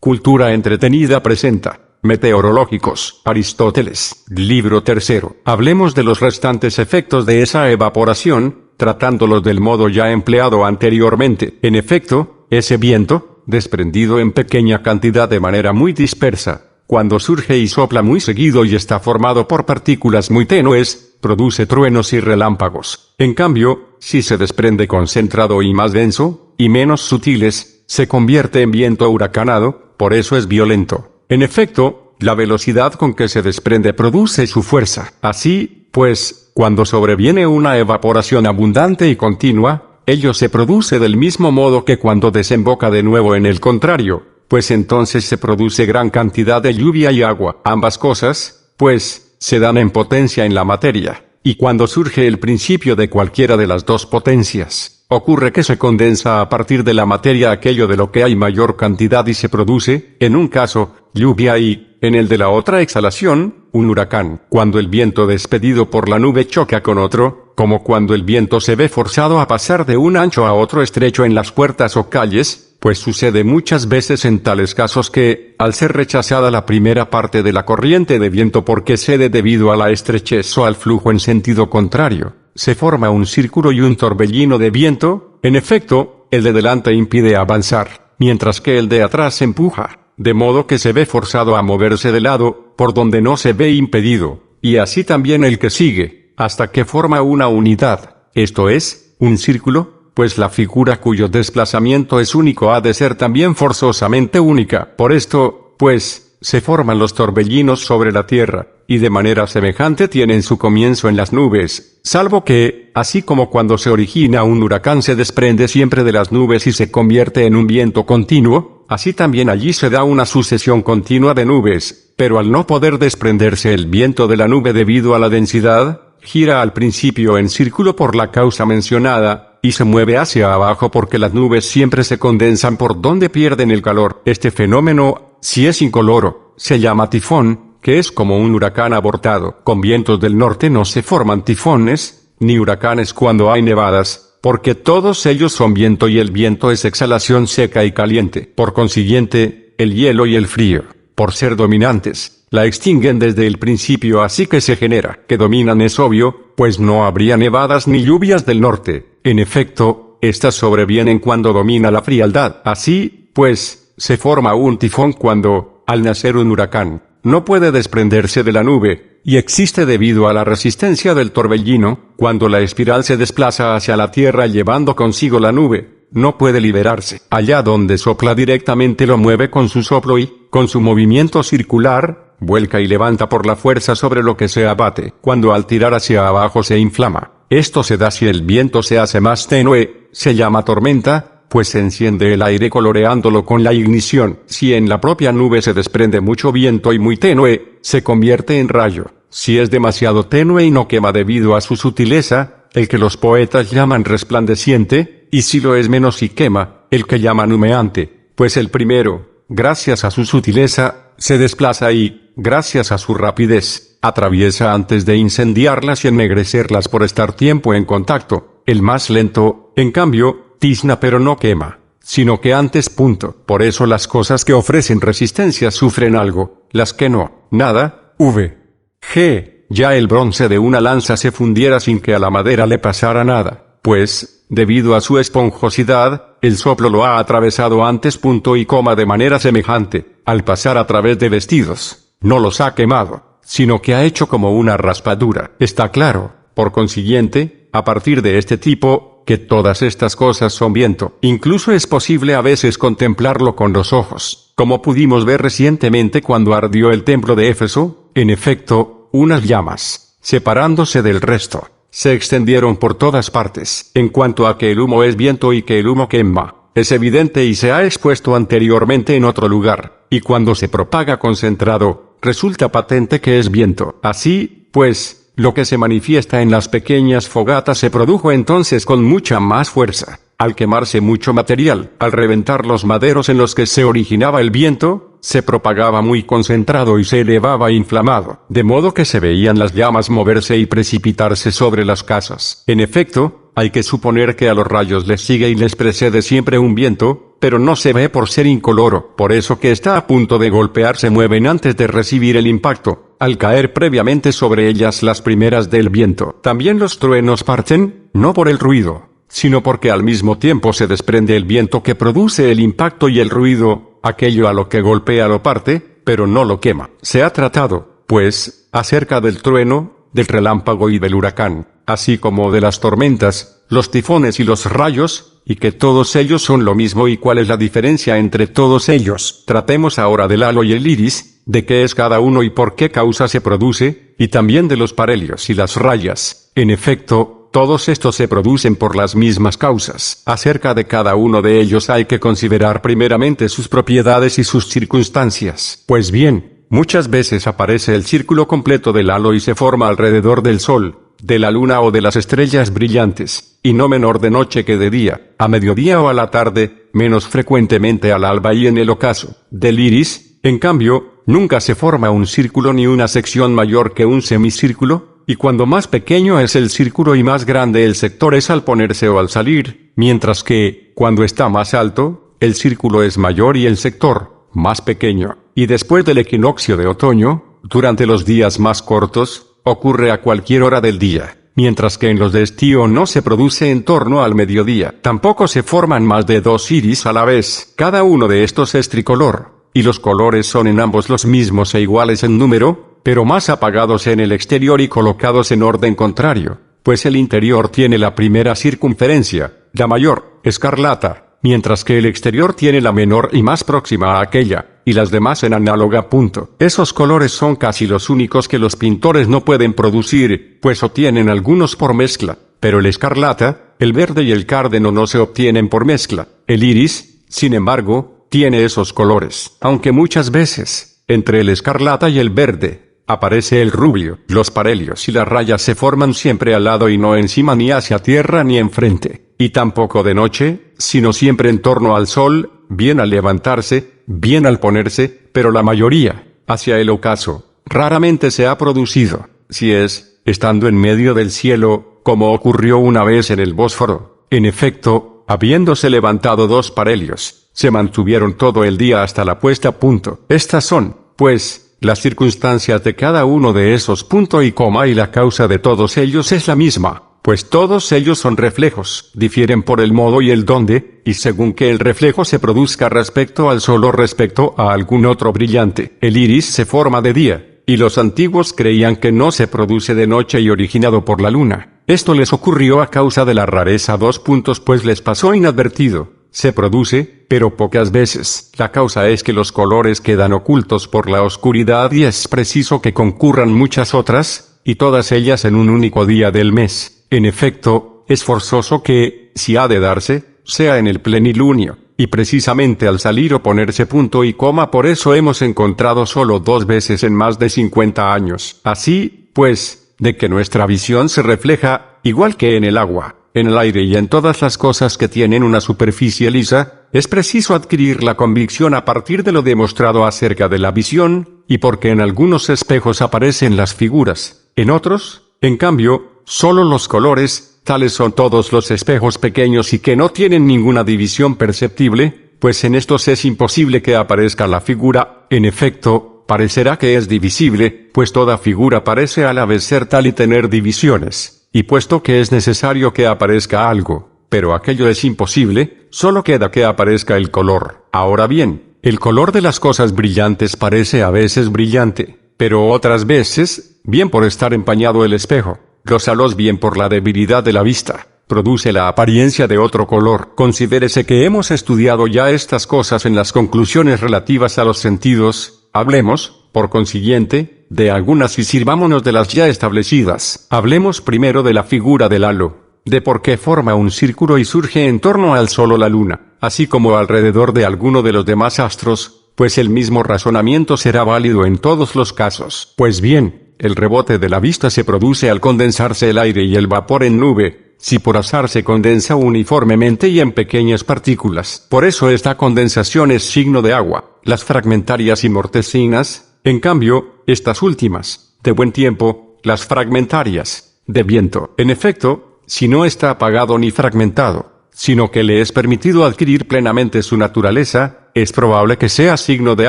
Cultura entretenida presenta Meteorológicos, Aristóteles, libro tercero. Hablemos de los restantes efectos de esa evaporación, tratándolos del modo ya empleado anteriormente. En efecto, ese viento, desprendido en pequeña cantidad de manera muy dispersa, cuando surge y sopla muy seguido y está formado por partículas muy tenues, produce truenos y relámpagos. En cambio, si se desprende concentrado y más denso, y menos sutiles, se convierte en viento huracanado, por eso es violento. En efecto, la velocidad con que se desprende produce su fuerza. Así, pues, cuando sobreviene una evaporación abundante y continua, ello se produce del mismo modo que cuando desemboca de nuevo en el contrario, pues entonces se produce gran cantidad de lluvia y agua. Ambas cosas, pues, se dan en potencia en la materia, y cuando surge el principio de cualquiera de las dos potencias, ocurre que se condensa a partir de la materia aquello de lo que hay mayor cantidad y se produce, en un caso, lluvia y, en el de la otra exhalación, un huracán. Cuando el viento despedido por la nube choca con otro, como cuando el viento se ve forzado a pasar de un ancho a otro estrecho en las puertas o calles, pues sucede muchas veces en tales casos que, al ser rechazada la primera parte de la corriente de viento porque cede debido a la estrechez o al flujo en sentido contrario, se forma un círculo y un torbellino de viento. En efecto, el de delante impide avanzar, mientras que el de atrás empuja, de modo que se ve forzado a moverse de lado, por donde no se ve impedido, y así también el que sigue, hasta que forma una unidad, esto es, un círculo, pues la figura cuyo desplazamiento es único ha de ser también forzosamente única. Por esto, pues, se forman los torbellinos sobre la tierra, y de manera semejante tienen su comienzo en las nubes, salvo que, así como cuando se origina un huracán se desprende siempre de las nubes y se convierte en un viento continuo, así también allí se da una sucesión continua de nubes, pero al no poder desprenderse el viento de la nube debido a la densidad, gira al principio en círculo por la causa mencionada, y se mueve hacia abajo porque las nubes siempre se condensan por donde pierden el calor. Este fenómeno, si es incoloro, se llama tifón, que es como un huracán abortado. Con vientos del norte no se forman tifones, ni huracanes cuando hay nevadas, porque todos ellos son viento y el viento es exhalación seca y caliente. Por consiguiente, el hielo y el frío, por ser dominantes, la extinguen desde el principio, así que se genera. Que dominan es obvio, pues no habría nevadas ni lluvias del norte. En efecto, estas sobrevienen cuando domina la frialdad. Así, pues, se forma un tifón cuando, al nacer un huracán, no puede desprenderse de la nube, y existe debido a la resistencia del torbellino. Cuando la espiral se desplaza hacia la tierra llevando consigo la nube, no puede liberarse. Allá donde sopla directamente lo mueve con su soplo y, con su movimiento circular, vuelca y levanta por la fuerza sobre lo que se abate. Cuando al tirar hacia abajo se inflama. Esto se da si el viento se hace más tenue, se llama tormenta, pues se enciende el aire coloreándolo con la ignición. Si en la propia nube se desprende mucho viento y muy tenue, se convierte en rayo. Si es demasiado tenue y no quema debido a su sutileza, el que los poetas llaman resplandeciente, y si lo es menos y quema, el que llaman humeante, pues el primero, gracias a su sutileza, se desplaza y, gracias a su rapidez, atraviesa antes de incendiarlas y ennegrecerlas por estar tiempo en contacto. El más lento, en cambio, tizna pero no quema, sino que antes punto. Por eso las cosas que ofrecen resistencia sufren algo, las que no, nada. G. Ya el bronce de una lanza se fundiera sin que a la madera le pasara nada, pues, debido a su esponjosidad, el soplo lo ha atravesado antes punto y coma de manera semejante, al pasar a través de vestidos, no los ha quemado, sino que ha hecho como una raspadura. Está claro, por consiguiente, a partir de este tipo, que todas estas cosas son viento. Incluso es posible a veces contemplarlo con los ojos, como pudimos ver recientemente cuando ardió el templo de Éfeso. En efecto, unas llamas, separándose del resto, se extendieron por todas partes. En cuanto a que el humo es viento y que el humo quema, es evidente y se ha expuesto anteriormente en otro lugar, y cuando se propaga concentrado, resulta patente que es viento. Así, pues, lo que se manifiesta en las pequeñas fogatas se produjo entonces con mucha más fuerza. Al quemarse mucho material, al reventar los maderos en los que se originaba el viento, se propagaba muy concentrado y se elevaba inflamado, de modo que se veían las llamas moverse y precipitarse sobre las casas. En efecto, hay que suponer que a los rayos les sigue y les precede siempre un viento, pero no se ve por ser incoloro. Por eso que está a punto de golpear se mueven antes de recibir el impacto, al caer previamente sobre ellas las primeras del viento. También los truenos parten, no por el ruido, sino porque al mismo tiempo se desprende el viento que produce el impacto y el ruido, aquello a lo que golpea lo parte, pero no lo quema. Se ha tratado, pues, acerca del trueno, del relámpago y del huracán, así como de las tormentas, los tifones y los rayos, y que todos ellos son lo mismo y cuál es la diferencia entre todos ellos. Tratemos ahora del halo y el iris, de qué es cada uno y por qué causa se produce, y también de los parelios y las rayas. En efecto, todos estos se producen por las mismas causas. Acerca de cada uno de ellos hay que considerar primeramente sus propiedades y sus circunstancias. Pues bien, muchas veces aparece el círculo completo del halo y se forma alrededor del sol, de la luna o de las estrellas brillantes, y no menor de noche que de día, a mediodía o a la tarde, menos frecuentemente al alba y en el ocaso. Del iris, en cambio, nunca se forma un círculo ni una sección mayor que un semicírculo, y cuando más pequeño es el círculo y más grande el sector es al ponerse o al salir, mientras que, cuando está más alto, el círculo es mayor y el sector más pequeño. Y después del equinoccio de otoño, durante los días más cortos, ocurre a cualquier hora del día, mientras que en los de estío no se produce en torno al mediodía. Tampoco se forman más de 2 iris a la vez. Cada uno de estos es tricolor, y los colores son en ambos los mismos e iguales en número, pero más apagados en el exterior y colocados en orden contrario, pues el interior tiene la primera circunferencia, la mayor, escarlata, mientras que el exterior tiene la menor y más próxima a aquella, y las demás en análoga punto. Esos colores son casi los únicos que los pintores no pueden producir, pues obtienen algunos por mezcla, pero el escarlata, el verde y el cárdeno no se obtienen por mezcla. El iris, sin embargo, tiene esos colores, aunque muchas veces, entre el escarlata y el verde, aparece el rubio. Los parelios y las rayas se forman siempre al lado y no encima ni hacia tierra ni enfrente, y tampoco de noche, sino siempre en torno al sol, bien al levantarse, bien al ponerse, pero la mayoría, hacia el ocaso. Raramente se ha producido, si es, estando en medio del cielo, como ocurrió una vez en el Bósforo. En efecto, habiéndose levantado 2 parelios, se mantuvieron todo el día hasta la puesta a punto. Estas son, pues, las circunstancias de cada uno de esos punto y coma, y la causa de todos ellos es la misma, pues todos ellos son reflejos, difieren por el modo y el dónde, y según que el reflejo se produzca respecto al sol o respecto a algún otro brillante. El iris se forma de día, y los antiguos creían que no se produce de noche y originado por la luna. Esto les ocurrió a causa de la rareza 2 puntos, pues les pasó inadvertido. Se produce, pero pocas veces. La causa es que los colores quedan ocultos por la oscuridad y es preciso que concurran muchas otras, y todas ellas en un único día del mes. En efecto, es forzoso que, si ha de darse, sea en el plenilunio, y precisamente al salir o ponerse punto y coma. Por eso hemos encontrado solo 2 veces en más de 50 años. Así, pues, de que nuestra visión se refleja, igual que en el agua, en el aire y en todas las cosas que tienen una superficie lisa, es preciso adquirir la convicción a partir de lo demostrado acerca de la visión, y porque en algunos espejos aparecen las figuras, en otros, en cambio, solo los colores. Tales son todos los espejos pequeños y que no tienen ninguna división perceptible, pues en estos es imposible que aparezca la figura. En efecto, parecerá que es divisible, pues toda figura parece a la vez ser tal y tener divisiones. Y puesto que es necesario que aparezca algo, pero aquello es imposible, solo queda que aparezca el color. Ahora bien, el color de las cosas brillantes parece a veces brillante, pero otras veces, bien por estar empañado el espejo, los halos bien por la debilidad de la vista, produce la apariencia de otro color. Considérese que hemos estudiado ya estas cosas en las conclusiones relativas a los sentidos. Hablemos, por consiguiente, de algunas y sirvámonos de las ya establecidas. Hablemos primero de la figura del halo, de por qué forma un círculo y surge en torno al sol o la luna, así como alrededor de alguno de los demás astros, pues el mismo razonamiento será válido en todos los casos. Pues bien, el rebote de la vista se produce al condensarse el aire y el vapor en nube, si por azar se condensa uniformemente y en pequeñas partículas. Por eso esta condensación es signo de agua. Las fragmentarias y mortecinas, en cambio, estas últimas, de buen tiempo, las fragmentarias, de viento. En efecto, si no está apagado ni fragmentado, sino que le es permitido adquirir plenamente su naturaleza, es probable que sea signo de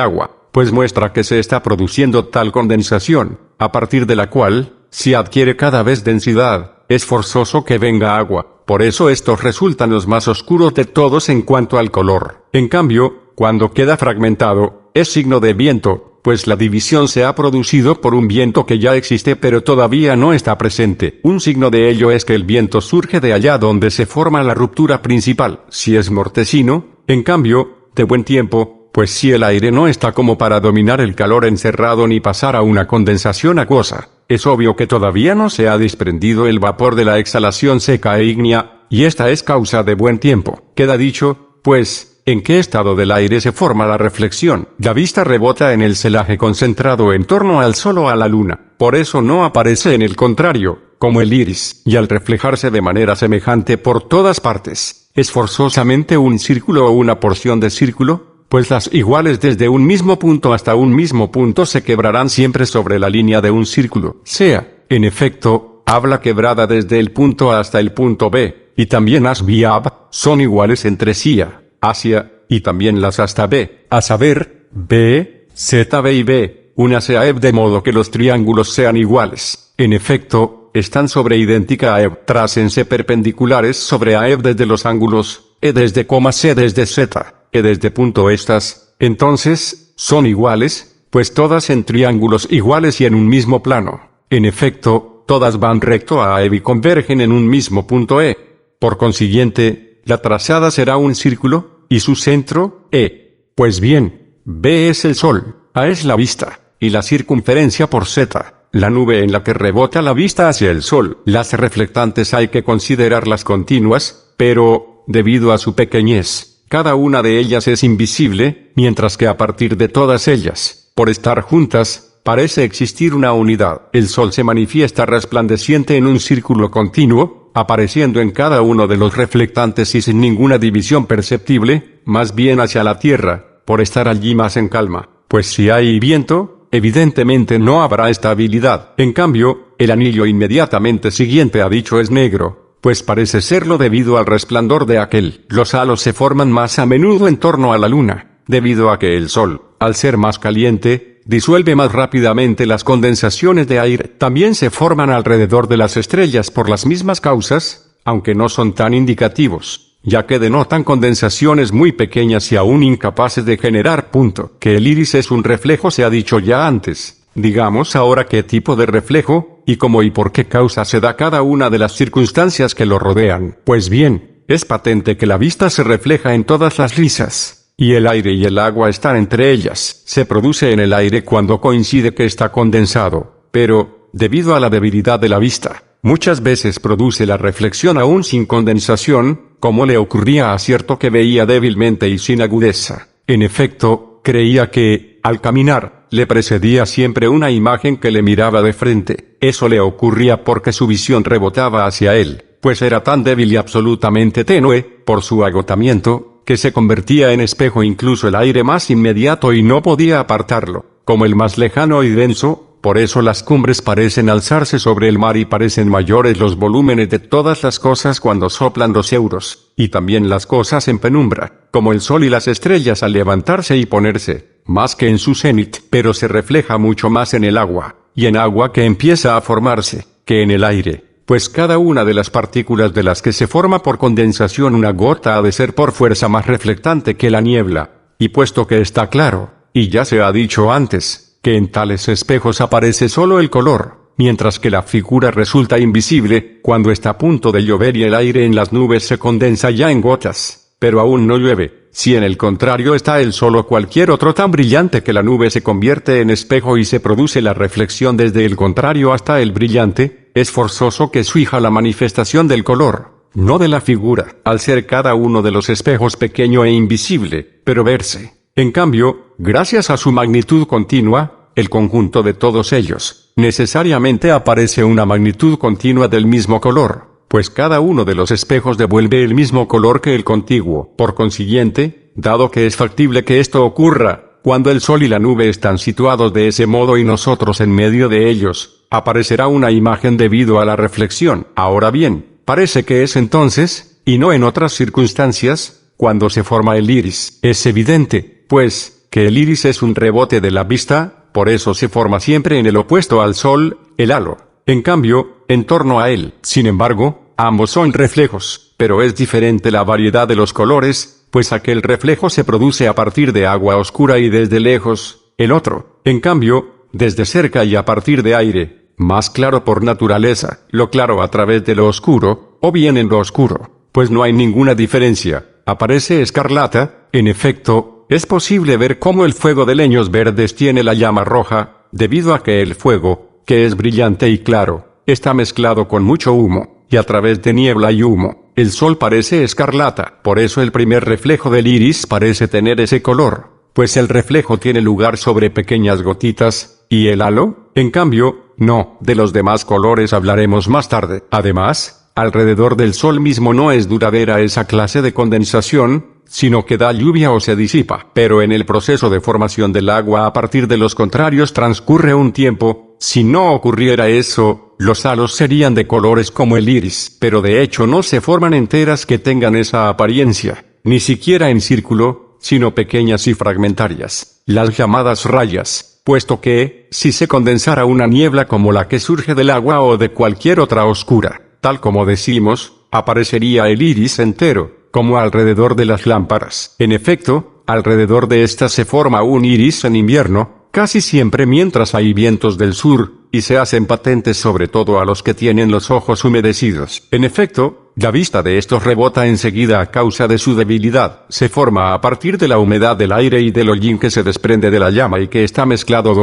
agua, pues muestra que se está produciendo tal condensación, a partir de la cual, si adquiere cada vez densidad, es forzoso que venga agua. Por eso estos resultan los más oscuros de todos en cuanto al color. En cambio, cuando queda fragmentado, es signo de viento, pues la división se ha producido por un viento que ya existe pero todavía no está presente. Un signo de ello es que el viento surge de allá donde se forma la ruptura principal. Si es mortecino, en cambio, de buen tiempo, pues si el aire no está como para dominar el calor encerrado ni pasar a una condensación acuosa, es obvio que todavía no se ha desprendido el vapor de la exhalación seca e ígnea, y esta es causa de buen tiempo. Queda dicho, pues, en qué estado del aire se forma la reflexión. La vista rebota en el celaje concentrado en torno al sol o a la luna, por eso no aparece en el contrario, como el iris, y al reflejarse de manera semejante por todas partes, es forzosamente un círculo o una porción de círculo, pues las iguales desde un mismo punto hasta un mismo punto se quebrarán siempre sobre la línea de un círculo. Sea, en efecto, habla quebrada desde el punto A hasta el punto B, y también as y ab, son iguales entre sí A, hacia, y también las hasta B, a saber, B, Z, B y B, únase a E de modo que los triángulos sean iguales. En efecto, están sobre idéntica a E, trácense perpendiculares sobre a E desde los ángulos, E desde C desde Z. Que desde punto estas, entonces, son iguales, pues todas en triángulos iguales y en un mismo plano. En efecto, todas van recto a E y convergen en un mismo punto E. Por consiguiente, la trazada será un círculo, y su centro, E. Pues bien, B es el sol, A es la vista, y la circunferencia por Z, la nube en la que rebota la vista hacia el sol. Las reflectantes hay que considerarlas continuas, pero, debido a su pequeñez, cada una de ellas es invisible, mientras que a partir de todas ellas, por estar juntas, parece existir una unidad. El sol se manifiesta resplandeciente en un círculo continuo, apareciendo en cada uno de los reflectantes y sin ninguna división perceptible, más bien hacia la tierra, por estar allí más en calma, pues si hay viento, evidentemente no habrá estabilidad. En cambio, el anillo inmediatamente siguiente a dicho es negro, pues parece serlo debido al resplandor de aquel. Los halos se forman más a menudo en torno a la luna, debido a que el sol, al ser más caliente, disuelve más rápidamente las condensaciones de aire. También se forman alrededor de las estrellas por las mismas causas, aunque no son tan indicativos, ya que denotan condensaciones muy pequeñas y aún incapaces de generar punto. Que el iris es un reflejo se ha dicho ya antes. Digamos ahora qué tipo de reflejo, y cómo y por qué causa se da cada una de las circunstancias que lo rodean. Pues bien, es patente que la vista se refleja en todas las lisas, y el aire y el agua están entre ellas. Se produce en el aire cuando coincide que está condensado, pero, debido a la debilidad de la vista, muchas veces produce la reflexión aún sin condensación, como le ocurría a cierto que veía débilmente y sin agudeza. En efecto, creía que, al caminar, le precedía siempre una imagen que le miraba de frente. Eso le ocurría porque su visión rebotaba hacia él, pues era tan débil y absolutamente tenue, por su agotamiento, que se convertía en espejo incluso el aire más inmediato y no podía apartarlo, como el más lejano y denso. Por eso las cumbres parecen alzarse sobre el mar y parecen mayores los volúmenes de todas las cosas cuando soplan los euros, y también las cosas en penumbra, como el sol y las estrellas al levantarse y ponerse, más que en su cenit, pero se refleja mucho más en el agua, y en agua que empieza a formarse, que en el aire, pues cada una de las partículas de las que se forma por condensación una gota ha de ser por fuerza más reflectante que la niebla, y puesto que está claro, y ya se ha dicho antes, que en tales espejos aparece solo el color, mientras que la figura resulta invisible, cuando está a punto de llover y el aire en las nubes se condensa ya en gotas, pero aún no llueve. Si en el contrario está el sol o cualquier otro tan brillante que la nube se convierte en espejo y se produce la reflexión desde el contrario hasta el brillante, es forzoso que surja la manifestación del color, no de la figura, al ser cada uno de los espejos pequeño e invisible, pero verse. En cambio, gracias a su magnitud continua, el conjunto de todos ellos, necesariamente aparece una magnitud continua del mismo color, pues cada uno de los espejos devuelve el mismo color que el contiguo. Por consiguiente, dado que es factible que esto ocurra, cuando el sol y la nube están situados de ese modo y nosotros en medio de ellos, aparecerá una imagen debido a la reflexión. Ahora bien, parece que es entonces, y no en otras circunstancias, cuando se forma el iris. Es evidente, pues, que el iris es un rebote de la vista, por eso se forma siempre en el opuesto al sol, el halo. En cambio, en torno a él. Sin embargo, ambos son reflejos, pero es diferente la variedad de los colores, pues aquel reflejo se produce a partir de agua oscura y desde lejos, el otro, en cambio, desde cerca y a partir de aire, más claro por naturaleza, lo claro a través de lo oscuro, o bien en lo oscuro, pues no hay ninguna diferencia, aparece escarlata. En efecto, es posible ver cómo el fuego de leños verdes tiene la llama roja, debido a que el fuego, que es brillante y claro, está mezclado con mucho humo, y a través de niebla y humo, el sol parece escarlata. Por eso el primer reflejo del iris parece tener ese color, pues el reflejo tiene lugar sobre pequeñas gotitas, y el halo, en cambio, no. De los demás colores hablaremos más tarde. Además, alrededor del sol mismo no es duradera esa clase de condensación, sino que da lluvia o se disipa. Pero en el proceso de formación del agua a partir de los contrarios transcurre un tiempo. Si no ocurriera eso, los halos serían de colores como el iris. Pero de hecho no se forman enteras que tengan esa apariencia, ni siquiera en círculo, sino pequeñas y fragmentarias, las llamadas rayas, puesto que, si se condensara una niebla como la que surge del agua o de cualquier otra oscura, tal como decimos, aparecería el iris entero, como alrededor de las lámparas. En efecto, alrededor de estas se forma un iris en invierno, casi siempre mientras hay vientos del sur, y se hacen patentes sobre todo a los que tienen los ojos humedecidos. En efecto, la vista de estos rebota enseguida a causa de su debilidad. Se forma a partir de la humedad del aire y del hollín que se desprende de la llama y que está mezclado.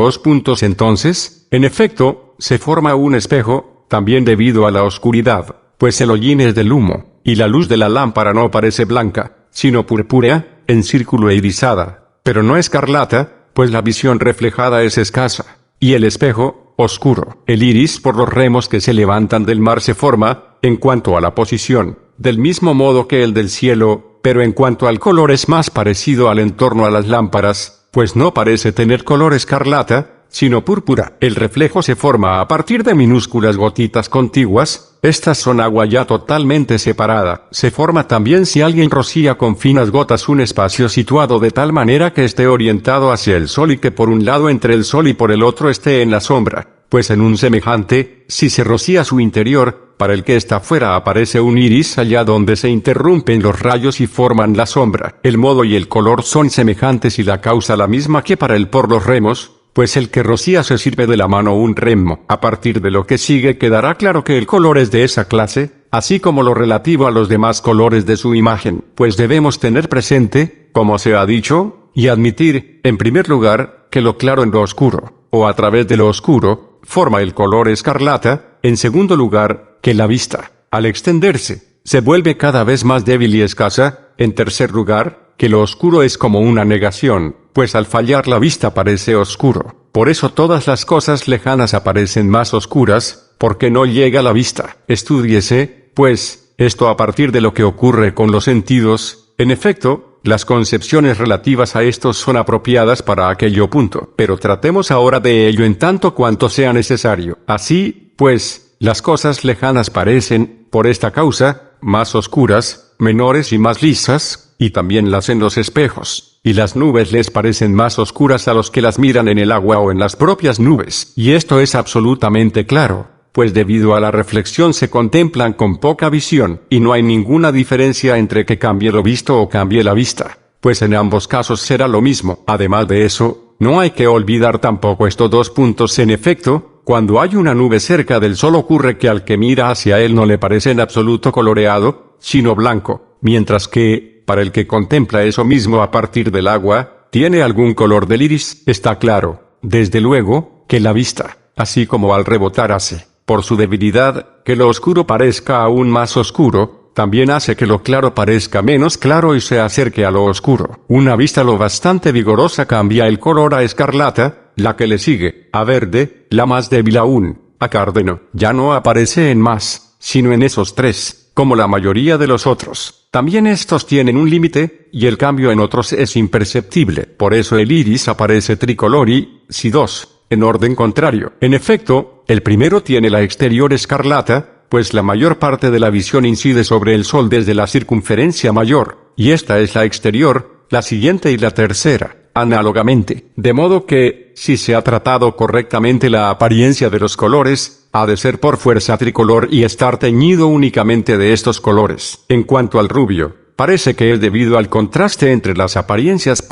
Entonces, en efecto, se forma un espejo, también debido a la oscuridad, pues el hollín es del humo, y la luz de la lámpara no parece blanca, sino purpúrea, en círculo e irisada, pero no escarlata, pues la visión reflejada es escasa, y el espejo, oscuro. El iris por los remos que se levantan del mar se forma, en cuanto a la posición, del mismo modo que el del cielo, pero en cuanto al color es más parecido al entorno a las lámparas, pues no parece tener color escarlata, sino púrpura. El reflejo se forma a partir de minúsculas gotitas contiguas, estas son agua ya totalmente separada. Se forma también si alguien rocía con finas gotas un espacio situado de tal manera que esté orientado hacia el sol y que por un lado entre el sol y por el otro esté en la sombra, pues en un semejante, si se rocía su interior, para el que está fuera aparece un iris allá donde se interrumpen los rayos y forman la sombra. El modo y el color son semejantes y la causa la misma que para el por los remos, pues el que rocía se sirve de la mano un remo. A partir de lo que sigue quedará claro que el color es de esa clase, así como lo relativo a los demás colores de su imagen, pues debemos tener presente, como se ha dicho, y admitir, en primer lugar, que lo claro en lo oscuro, o a través de lo oscuro, forma el color escarlata. En segundo lugar, que la vista, al extenderse, se vuelve cada vez más débil y escasa. En tercer lugar, que lo oscuro es como una negación, pues al fallar la vista parece oscuro. Por eso todas las cosas lejanas aparecen más oscuras, porque no llega la vista. Estúdiese, pues, esto a partir de lo que ocurre con los sentidos. En efecto, las concepciones relativas a estos son apropiadas para aquello punto. Pero tratemos ahora de ello en tanto cuanto sea necesario. Así, pues, las cosas lejanas parecen, por esta causa, más oscuras, menores y más lisas, y también las en los espejos, y las nubes les parecen más oscuras a los que las miran en el agua o en las propias nubes. Y esto es absolutamente claro, pues debido a la reflexión se contemplan con poca visión, y no hay ninguna diferencia entre que cambie lo visto o cambie la vista, pues en ambos casos será lo mismo. Además de eso, no hay que olvidar tampoco estos 2 puntos. En efecto, cuando hay una nube cerca del sol ocurre que al que mira hacia él no le parece en absoluto coloreado, sino blanco, mientras que, para el que contempla eso mismo a partir del agua, tiene algún color del iris. Está claro, desde luego, que la vista, así como al rebotar hace, por su debilidad, que lo oscuro parezca aún más oscuro, también hace que lo claro parezca menos claro y se acerque a lo oscuro. Una vista lo bastante vigorosa cambia el color a escarlata, la que le sigue, a verde, la más débil aún, a cárdeno. Ya no aparece en más, sino en esos 3, como la mayoría de los otros. También estos tienen un límite, y el cambio en otros es imperceptible. Por eso el iris aparece tricolor y, si 2, en orden contrario. En efecto, el primero tiene la exterior escarlata, pues la mayor parte de la visión incide sobre el Sol desde la circunferencia mayor, y esta es la exterior, la siguiente y la tercera, análogamente. De modo que, si se ha tratado correctamente la apariencia de los colores, ha de ser por fuerza tricolor y estar teñido únicamente de estos colores. En cuanto al rubio, parece que es debido al contraste entre las apariencias.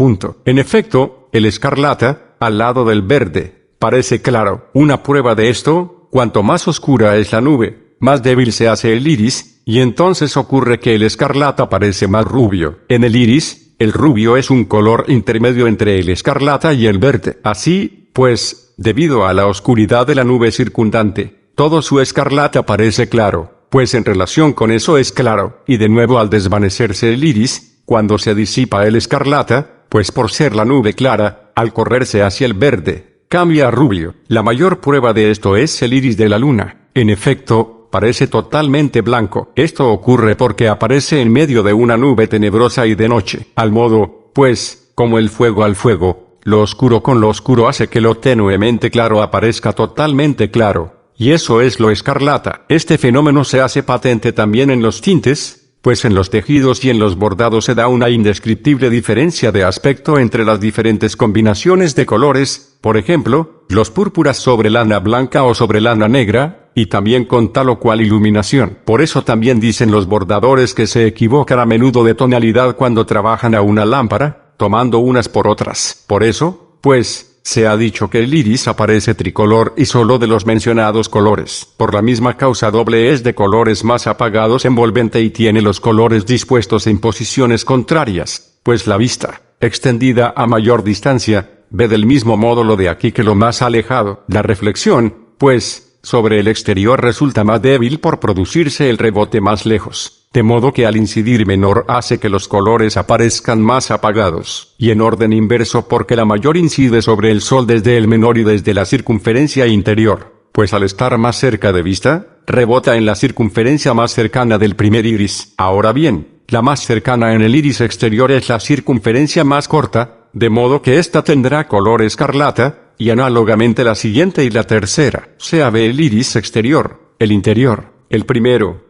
En efecto, el escarlata, al lado del verde, parece claro. Una prueba de esto, cuanto más oscura es la nube, más débil se hace el iris, y entonces ocurre que el escarlata parece más rubio. En el iris, el rubio es un color intermedio entre el escarlata y el verde. Así, pues, debido a la oscuridad de la nube circundante, todo su escarlata parece claro, pues en relación con eso es claro. Y de nuevo al desvanecerse el iris, cuando se disipa el escarlata, pues por ser la nube clara, al correrse hacia el verde, cambia a rubio. La mayor prueba de esto es el iris de la luna. En efecto, parece totalmente blanco. Esto ocurre porque aparece en medio de una nube tenebrosa y de noche. Al modo, pues, como el fuego al fuego, lo oscuro con lo oscuro hace que lo tenuemente claro aparezca totalmente claro. Y eso es lo escarlata. Este fenómeno se hace patente también en los tintes, pues en los tejidos y en los bordados se da una indescriptible diferencia de aspecto entre las diferentes combinaciones de colores, por ejemplo, los púrpuras sobre lana blanca o sobre lana negra, y también con tal o cual iluminación. Por eso también dicen los bordadores que se equivocan a menudo de tonalidad cuando trabajan a una lámpara, tomando unas por otras. Por eso, pues, se ha dicho que el iris aparece tricolor y solo de los mencionados colores. Por la misma causa doble es de colores más apagados envolvente y tiene los colores dispuestos en posiciones contrarias, pues la vista, extendida a mayor distancia, ve del mismo modo lo de aquí que lo más alejado. La reflexión, pues, sobre el exterior resulta más débil por producirse el rebote más lejos. De modo que al incidir menor hace que los colores aparezcan más apagados, y en orden inverso porque la mayor incide sobre el Sol desde el menor y desde la circunferencia interior, pues al estar más cerca de vista, rebota en la circunferencia más cercana del primer iris. Ahora bien, la más cercana en el iris exterior es la circunferencia más corta, de modo que ésta tendrá color escarlata, y análogamente la siguiente y la tercera. Sea ve el iris exterior, el interior, el primero.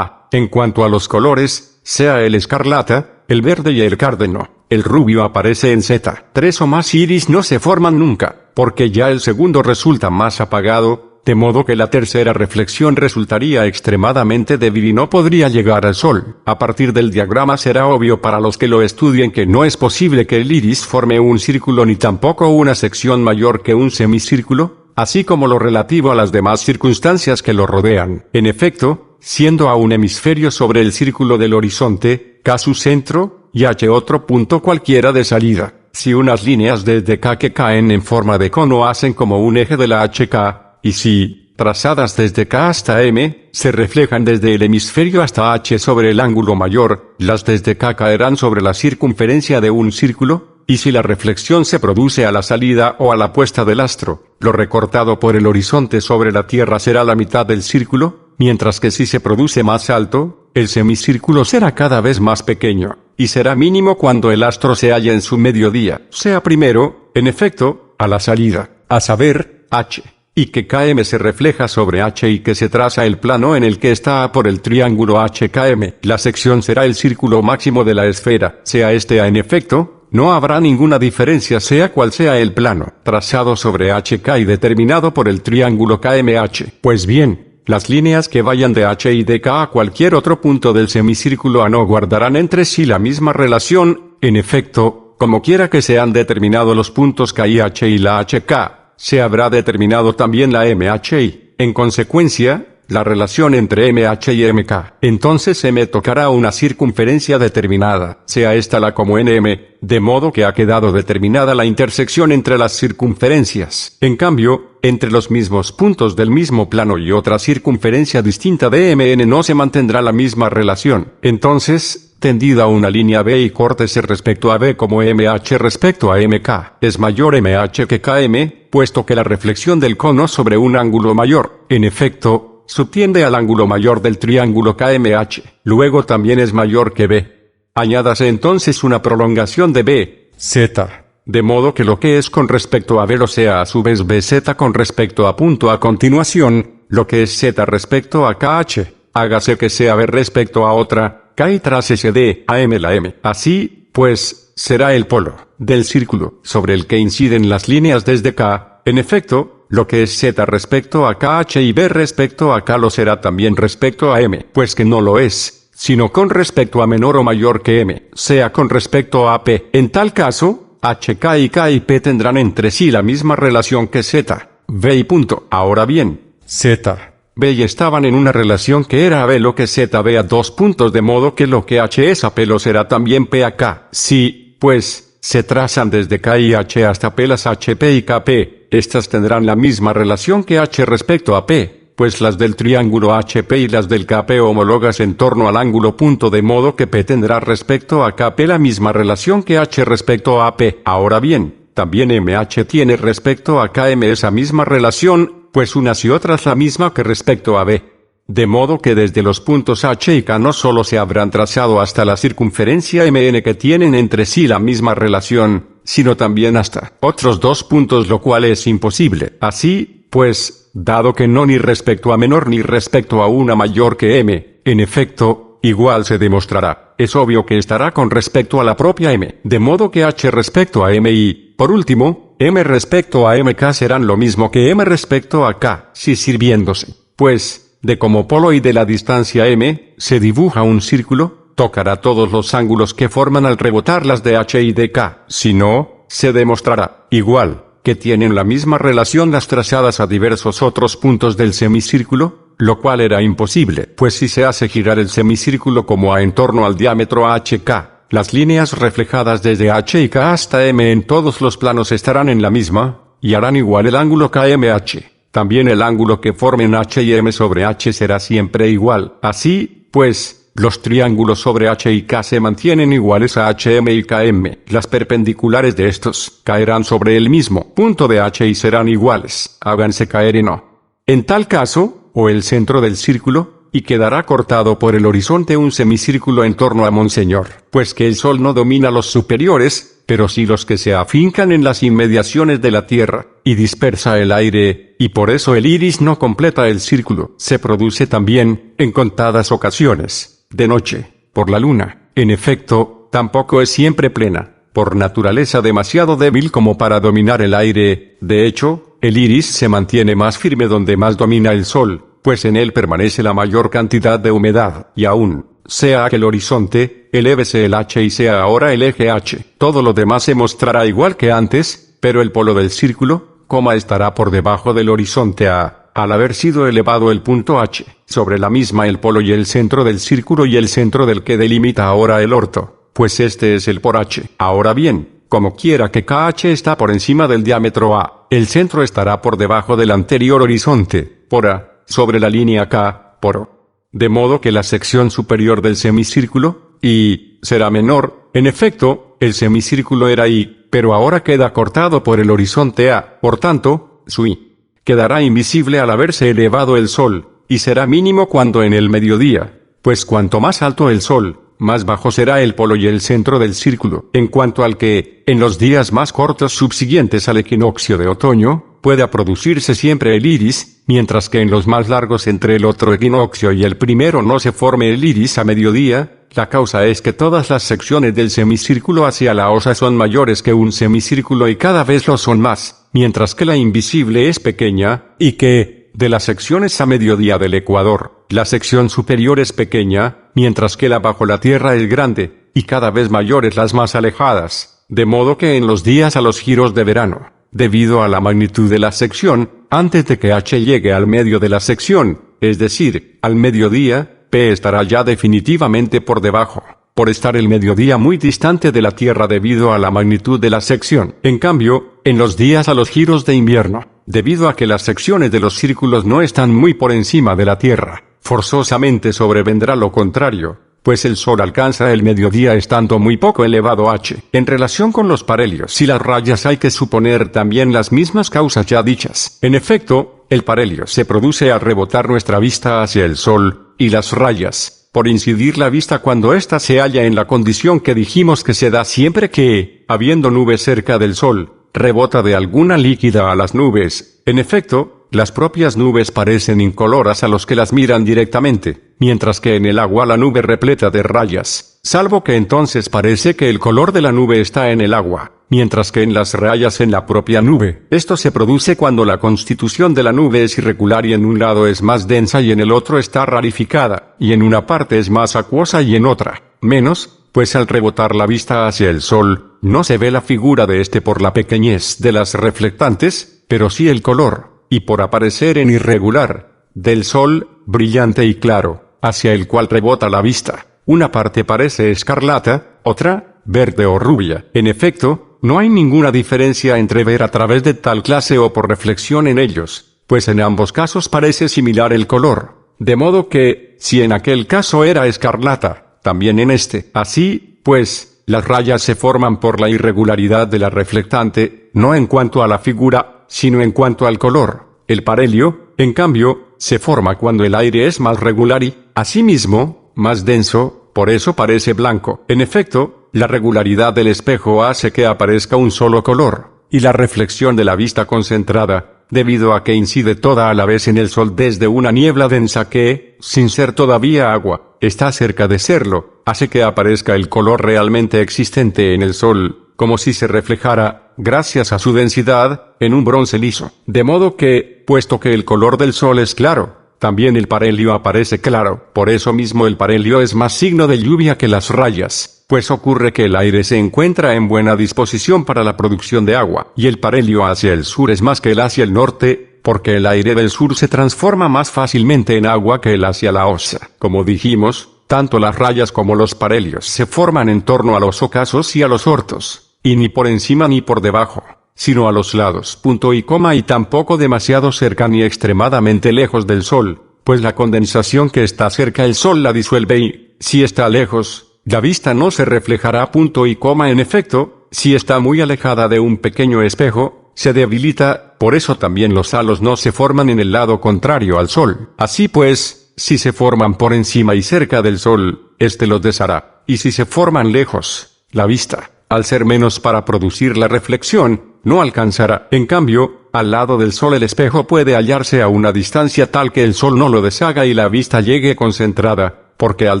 En cuanto a los colores, sea el escarlata, el verde y el cárdeno, el rubio aparece en Z. 3 o más iris no se forman nunca, porque ya el segundo resulta más apagado, de modo que la tercera reflexión resultaría extremadamente débil y no podría llegar al Sol. A partir del diagrama será obvio para los que lo estudien que no es posible que el iris forme un círculo ni tampoco una sección mayor que un semicírculo, así como lo relativo a las demás circunstancias que lo rodean. En efecto, siendo A un hemisferio sobre el círculo del horizonte, K su centro, y H otro punto cualquiera de salida. Si unas líneas desde K que caen en forma de cono hacen como un eje de la HK, y si, trazadas desde K hasta M, se reflejan desde el hemisferio hasta H sobre el ángulo mayor, las desde K caerán sobre la circunferencia de un círculo, y si la reflexión se produce a la salida o a la puesta del astro, lo recortado por el horizonte sobre la Tierra será la mitad del círculo, mientras que si se produce más alto, el semicírculo será cada vez más pequeño, y será mínimo cuando el astro se halla en su mediodía, sea primero, en efecto, a la salida, a saber, H, y que KM se refleja sobre H y que se traza el plano en el que está A por el triángulo HKM. La sección será el círculo máximo de la esfera, sea este A en efecto, no habrá ninguna diferencia sea cual sea el plano, trazado sobre HK y determinado por el triángulo KMH. Pues bien, las líneas que vayan de H y de K a cualquier otro punto del semicírculo A no guardarán entre sí la misma relación, en efecto, como quiera que sean determinados los puntos K y H y la HK, se habrá determinado también la MHI. En consecuencia, la relación entre MH y MK. Entonces M tocará una circunferencia determinada, sea esta la como NM, de modo que ha quedado determinada la intersección entre las circunferencias. En cambio, entre los mismos puntos del mismo plano y otra circunferencia distinta de MN no se mantendrá la misma relación. Entonces, tendida una línea B y córtese respecto a B como MH respecto a MK, es mayor MH que KM, puesto que la reflexión del cono sobre un ángulo mayor, en efecto, subtiende al ángulo mayor del triángulo KMH, luego también es mayor que B. Añádase entonces una prolongación de B, Z, de modo que lo que es con respecto a B lo sea a su vez BZ con respecto a punto a continuación, lo que es Z respecto a KH, hágase que sea B respecto a otra, K y tras SD, AM la M. Así, pues, será el polo del círculo sobre el que inciden las líneas desde K. En efecto, lo que es Z respecto a KH y B respecto a K lo será también respecto a M, pues que no lo es, sino con respecto a menor o mayor que M, sea con respecto a P. En tal caso, HK y K y P tendrán entre sí la misma relación que Z, B y punto. Ahora bien, Z, B y estaban en una relación que era a B lo que Z B a dos puntos, de modo que lo que H es a P lo será también P a K. Si, pues, se trazan desde K y H hasta P las HP y KP, estas tendrán la misma relación que H respecto a P, pues las del triángulo HP y las del KP homólogas en torno al ángulo punto, de modo que P tendrá respecto a KP la misma relación que H respecto a P. Ahora bien, también MH tiene respecto a KM esa misma relación, pues unas y otras la misma que respecto a B. De modo que desde los puntos H y K no solo se habrán trazado hasta la circunferencia MN que tienen entre sí la misma relación, sino también hasta otros dos puntos, lo cual es imposible. Así, pues, dado que no ni respecto a menor ni respecto a una mayor que M, en efecto, igual se demostrará. Es obvio que estará con respecto a la propia M, de modo que H respecto a M y, por último, M respecto a MK serán lo mismo que M respecto a K, si sirviéndose, pues, de como polo y de la distancia M, se dibuja un círculo, tocará todos los ángulos que forman al rebotar las de H y de K. Si no, se demostrará, igual, que tienen la misma relación las trazadas a diversos otros puntos del semicírculo, lo cual era imposible, pues si se hace girar el semicírculo como a en torno al diámetro HK, las líneas reflejadas desde H y K hasta M en todos los planos estarán en la misma, y harán igual el ángulo KMH. También el ángulo que formen H y M sobre H será siempre igual. Así, pues, los triángulos sobre H y K se mantienen iguales a HM y KM. Las perpendiculares de estos caerán sobre el mismo punto de H y serán iguales. Háganse caer en O. En tal caso, o el centro del círculo, y quedará cortado por el horizonte un semicírculo en torno a Monseñor, pues que el Sol no domina los superiores, pero sí los que se afincan en las inmediaciones de la Tierra, y dispersa el aire, y por eso el iris no completa el círculo. Se produce también, en contadas ocasiones, de noche, por la luna. En efecto, tampoco es siempre plena, por naturaleza demasiado débil como para dominar el aire. De hecho, el iris se mantiene más firme donde más domina el Sol, pues en él permanece la mayor cantidad de humedad, y aún, sea aquel horizonte, elévese el H y sea ahora el eje H, todo lo demás se mostrará igual que antes, pero el polo del círculo, estará por debajo del horizonte A, al haber sido elevado el punto H, sobre la misma el polo y el centro del círculo y el centro del que delimita ahora el orto, pues este es el por H. Ahora bien, como quiera que KH está por encima del diámetro A, el centro estará por debajo del anterior horizonte, por A, sobre la línea K, por O. De modo que la sección superior del semicírculo, I, será menor. En efecto, el semicírculo era I, pero ahora queda cortado por el horizonte A. Por tanto, su I quedará invisible al haberse elevado el Sol, y será mínimo cuando en el mediodía, pues cuanto más alto el Sol, más bajo será el polo y el centro del círculo. En cuanto al que, en los días más cortos subsiguientes al equinoccio de otoño, pueda producirse siempre el iris, mientras que en los más largos entre el otro equinoccio y el primero no se forme el iris a mediodía, la causa es que todas las secciones del semicírculo hacia la osa son mayores que un semicírculo y cada vez lo son más, mientras que la invisible es pequeña, y que, de las secciones a mediodía del ecuador, la sección superior es pequeña, mientras que la bajo la tierra es grande, y cada vez mayores las más alejadas, de modo que en los días a los giros de verano, debido a la magnitud de la sección, antes de que H llegue al medio de la sección, es decir, al mediodía, P estará ya definitivamente por debajo, por estar el mediodía muy distante de la Tierra debido a la magnitud de la sección. En cambio, en los días a los giros de invierno, debido a que las secciones de los círculos no están muy por encima de la Tierra, forzosamente sobrevendrá lo contrario, pues el Sol alcanza el mediodía estando muy poco elevado H. En relación con los parhelios y las rayas hay que suponer también las mismas causas ya dichas. En efecto, el parhelio se produce al rebotar nuestra vista hacia el Sol, y las rayas, por incidir la vista cuando ésta se halla en la condición que dijimos que se da siempre que, habiendo nubes cerca del Sol, rebota de alguna líquida a las nubes. En efecto, Las propias nubes parecen incoloras a los que las miran directamente, mientras que en el agua la nube repleta de rayas, salvo que entonces parece que el color de la nube está en el agua, mientras que en las rayas en la propia nube. Esto se produce cuando la constitución de la nube es irregular y en un lado es más densa y en el otro está rarificada, y en una parte es más acuosa y en otra menos, pues al rebotar la vista hacia el sol, no se ve la figura de este por la pequeñez de las reflectantes, pero sí el color, y por aparecer en irregular, del sol, brillante y claro, hacia el cual rebota la vista. Una parte parece escarlata, otra, verde o rubia. En efecto, no hay ninguna diferencia entre ver a través de tal clase o por reflexión en ellos, pues en ambos casos parece similar el color. De modo que, si en aquel caso era escarlata, también en este. Así, pues, las rayas se forman por la irregularidad de la reflectante, no en cuanto a la figura, sino en cuanto al color. El parhelio, en cambio, se forma cuando el aire es más regular y, asimismo, más denso, por eso parece blanco. En efecto, la regularidad del espejo hace que aparezca un solo color, y la reflexión de la vista concentrada, debido a que incide toda a la vez en el sol desde una niebla densa que, sin ser todavía agua, está cerca de serlo, hace que aparezca el color realmente existente en el sol, como si se reflejara, gracias a su densidad, en un bronce liso. De modo que, puesto que el color del sol es claro, también el parhelio aparece claro. Por eso mismo el parhelio es más signo de lluvia que las rayas, pues ocurre que el aire se encuentra en buena disposición para la producción de agua, y el parhelio hacia el sur es más que el hacia el norte, porque el aire del sur se transforma más fácilmente en agua que el hacia la osa. Como dijimos, tanto las rayas como los parhelios se forman en torno a los ocasos y a los ortos, y ni por encima ni por debajo, sino a los lados, punto y coma, y tampoco demasiado cerca ni extremadamente lejos del sol, pues la condensación que está cerca el sol la disuelve y, si está lejos, la vista no se reflejará, punto y coma. En efecto, si está muy alejada de un pequeño espejo, se debilita, por eso también los halos no se forman en el lado contrario al sol. Así pues, si se forman por encima y cerca del sol, éste los deshará, y si se forman lejos, la vista, al ser menos para producir la reflexión, no alcanzará. En cambio, al lado del sol el espejo puede hallarse a una distancia tal que el sol no lo deshaga y la vista llegue concentrada, porque al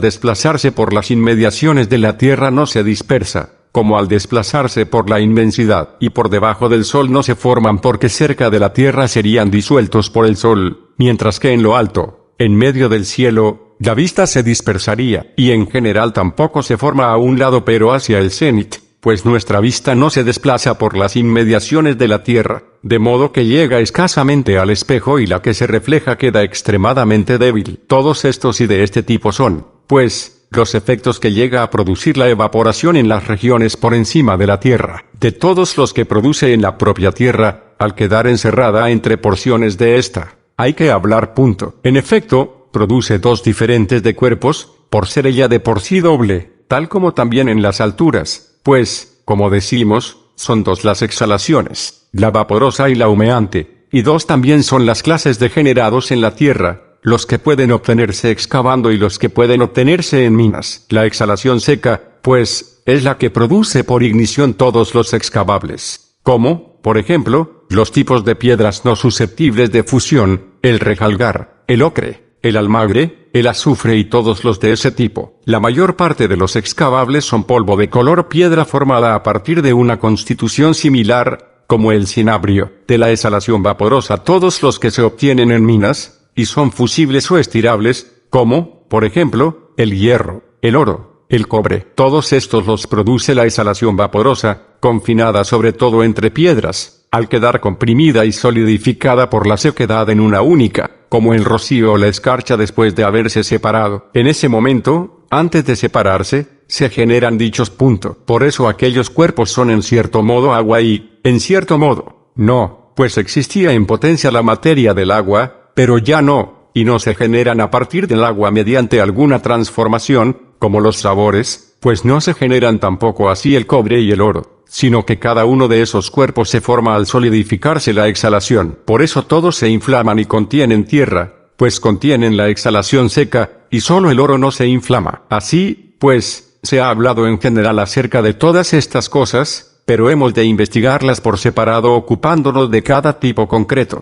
desplazarse por las inmediaciones de la tierra no se dispersa, como al desplazarse por la inmensidad, y por debajo del sol no se forman porque cerca de la tierra serían disueltos por el sol, mientras que en lo alto, en medio del cielo, la vista se dispersaría, y en general tampoco se forma a un lado pero hacia el cenit, pues nuestra vista no se desplaza por las inmediaciones de la tierra, de modo que llega escasamente al espejo y la que se refleja queda extremadamente débil. Todos estos y de este tipo son, pues, los efectos que llega a producir la evaporación en las regiones por encima de la tierra, de todos los que produce en la propia tierra, al quedar encerrada entre porciones de ésta. Hay que hablar. En efecto, produce dos diferentes de cuerpos, por ser ella de por sí doble, tal como también en las alturas, pues, como decimos, son dos las exhalaciones, la vaporosa y la humeante, y dos también son las clases de generados en la tierra, los que pueden obtenerse excavando y los que pueden obtenerse en minas. La exhalación seca, pues, es la que produce por ignición todos los excavables, como, por ejemplo, los tipos de piedras no susceptibles de fusión, el rejalgar, el ocre, el almagre, el azufre y todos los de ese tipo. La mayor parte de los excavables son polvo de color piedra formada a partir de una constitución similar, como el cinabrio. De la exhalación vaporosa todos los que se obtienen en minas, y son fusibles o estirables, como, por ejemplo, el hierro, el oro, el cobre. Todos estos los produce la exhalación vaporosa, confinada sobre todo entre piedras, al quedar comprimida y solidificada por la sequedad en una única, como el rocío o la escarcha después de haberse separado. En ese momento, antes de separarse, se generan dichos puntos. Por eso aquellos cuerpos son en cierto modo agua y, en cierto modo, no, pues existía en potencia la materia del agua, pero ya no, y no se generan a partir del agua mediante alguna transformación, como los sabores, pues no se generan tampoco así el cobre y el oro, sino que cada uno de esos cuerpos se forma al solidificarse la exhalación. Por eso todos se inflaman y contienen tierra, pues contienen la exhalación seca, y solo el oro no se inflama. Así, pues, se ha hablado en general acerca de todas estas cosas, pero hemos de investigarlas por separado ocupándonos de cada tipo concreto.